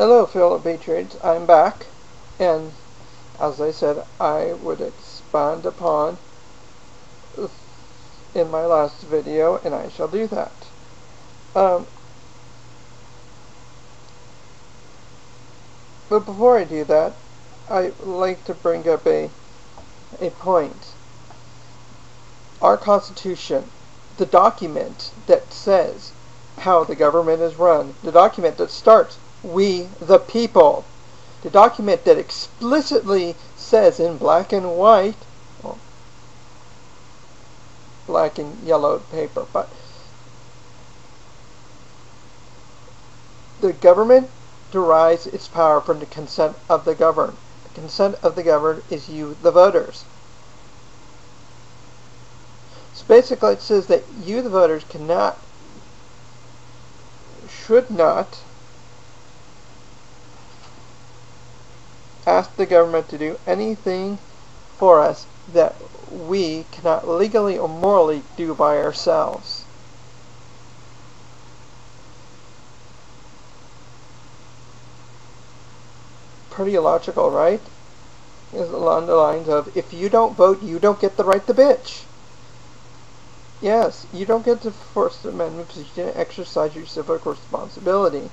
Hello, fellow patriots. I'm back, and as I said, I would expand upon in my last video, and I shall do that. But before I do that, I'd like to bring up a point. Our Constitution, the document that says how the government is run, the document that starts, "We the people," the document that explicitly says in black and white, well, black and yellow paper, but the government derives its power from the consent of the governed. The consent of the governed is you, the voters. So basically it says that you, the voters, should not ask the government to do anything for us that we cannot legally or morally do by ourselves. Pretty illogical, right? It's along the lines of, if you don't vote, you don't get the right to bitch. Yes, you don't get the First Amendment because you didn't exercise your civic responsibility.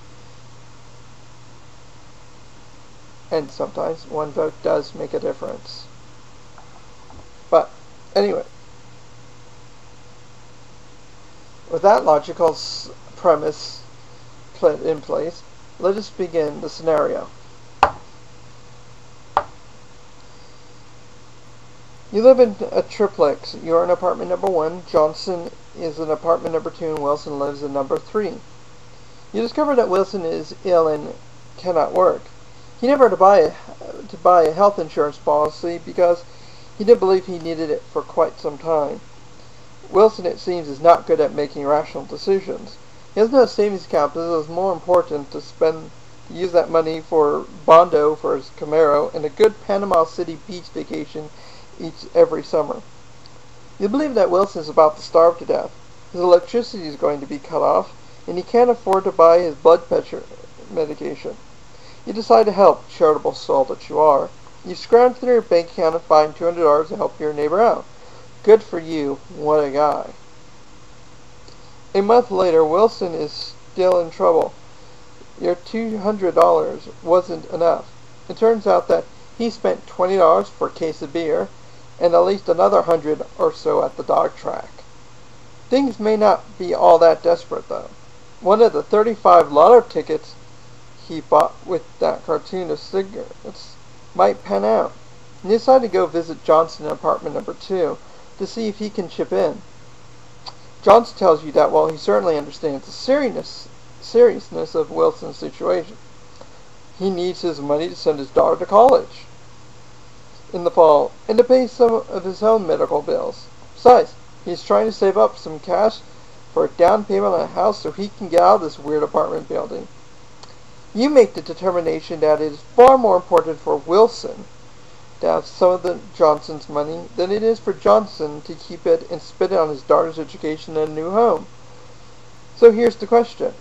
And sometimes one vote does make a difference. But, anyway. With that logical premise in place, let us begin the scenario. You live in a triplex. You're in apartment number 1, Johnson is in apartment number 2, and Wilson lives in number 3. You discover that Wilson is ill and cannot work. He never to buy a health insurance policy because he didn't believe he needed it for quite some time. Wilson, it seems, is not good at making rational decisions. He has no savings account because it was more important to use that money for Bondo for his Camaro and a good Panama City beach vacation every summer. You believe that Wilson is about to starve to death. His electricity is going to be cut off, and he can't afford to buy his blood pressure medication. You decide to help, charitable soul that you are. You scrounge through your bank account and find $200 to help your neighbor out. Good for you. What a guy. A month later, Wilson is still in trouble. Your $200 wasn't enough. It turns out that he spent $20 for a case of beer, and at least another $100 or so at the dog track. Things may not be all that desperate, though. One of the 35 lotto tickets he bought with that cartoon of cigarettes might pan out. He decided to go visit Johnson in apartment number 2 to see if he can chip in. Johnson tells you that while he certainly understands the seriousness of Wilson's situation, he needs his money to send his daughter to college in the fall and to pay some of his own medical bills. Besides, he's trying to save up some cash for a down payment on a house so he can get out of this weird apartment building. You make the determination that it is far more important for Wilson to have some of the Johnson's money than it is for Johnson to keep it and spend it on his daughter's education and a new home. So here's the question.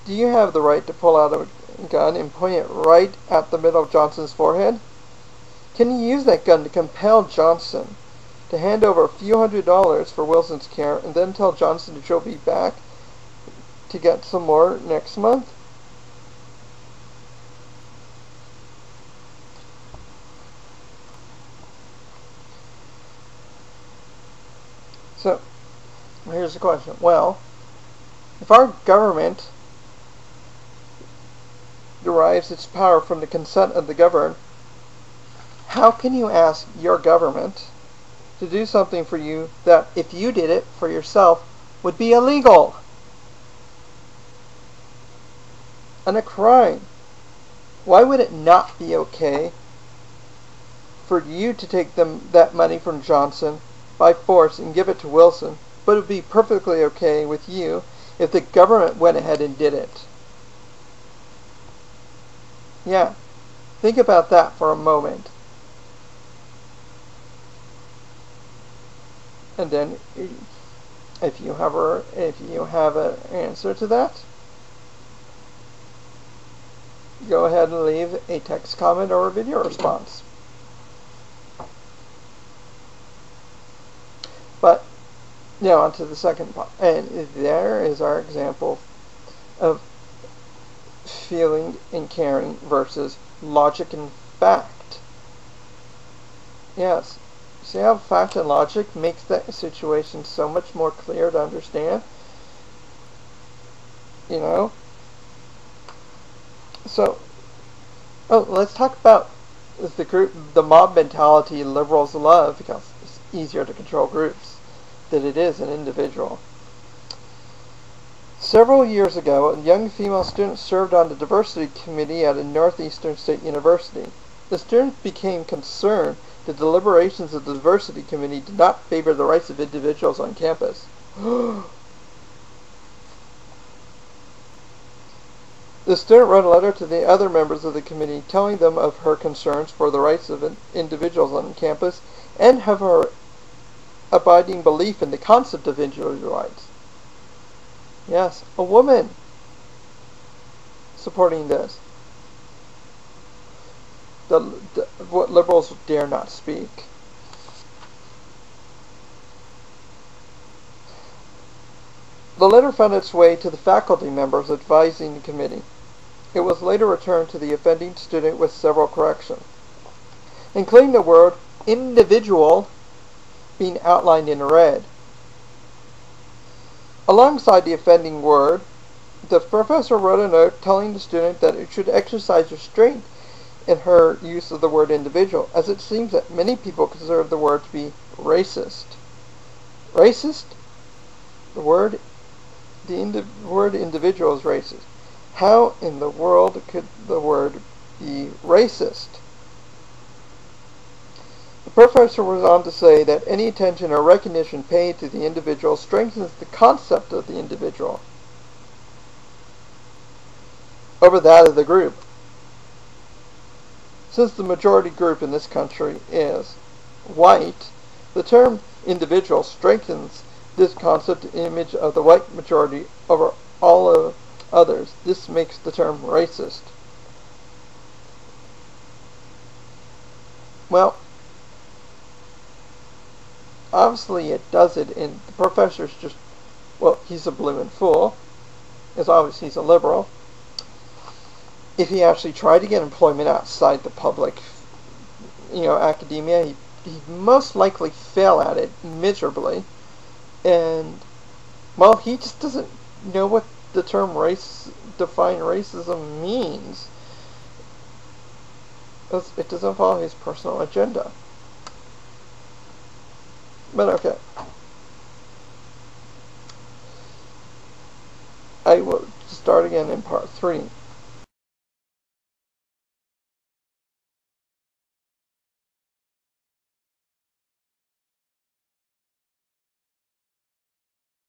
Do you have the right to pull out a gun and point it right at the middle of Johnson's forehead? Can you use that gun to compel Johnson to hand over a few $100s for Wilson's care and then tell Johnson that you'll be back to get some more next month? So, here's the question. Well, if our government derives its power from the consent of the governed, how can you ask your government to do something for you that, if you did it for yourself, would be illegal and a crime? Why would it not be okay for you to take that money from Johnson by force and give it to Wilson, but it would be perfectly okay with you if the government went ahead and did it? Yeah, think about that for a moment. And then, if you have an answer to that, go ahead and leave a text comment or a video response. But now on to the second part. And there is our example of feeling and caring versus logic and fact. Yes. See how fact and logic makes that situation so much more clear to understand? You know? So, let's talk about the mob mentality liberals love, because it's easier to control groups than it is an individual. Several years ago, a young female student served on the diversity committee at a northeastern state university. The student became concerned that the deliberations of the diversity committee did not favor the rights of individuals on campus. The student wrote a letter to the other members of the committee telling them of her concerns for the rights of individuals on campus and of her abiding belief in the concept of individual rights. Yes, a woman supporting this. What liberals dare not speak. The letter found its way to the faculty members advising the committee. It was later returned to the offending student with several corrections, including the word individual being outlined in red. Alongside the offending word, the professor wrote a note telling the student that it should exercise restraint in her use of the word individual, as it seems that many people consider the word to be racist. Racist? The word individual is racist. How in the world could the word be racist? The professor was on to say that any attention or recognition paid to the individual strengthens the concept of the individual over that of the group. Since the majority group in this country is white, the term individual strengthens this concept image of the white majority over all of others. This makes the term racist. Well, obviously it does it, and the professor's just, well, he's a bloomin' fool. It's obvious he's a liberal. If he actually tried to get employment outside the public, academia, he'd most likely fail at it miserably. And, well, he just doesn't know what the term define racism means. It doesn't follow his personal agenda. But okay. I will start again in part 3.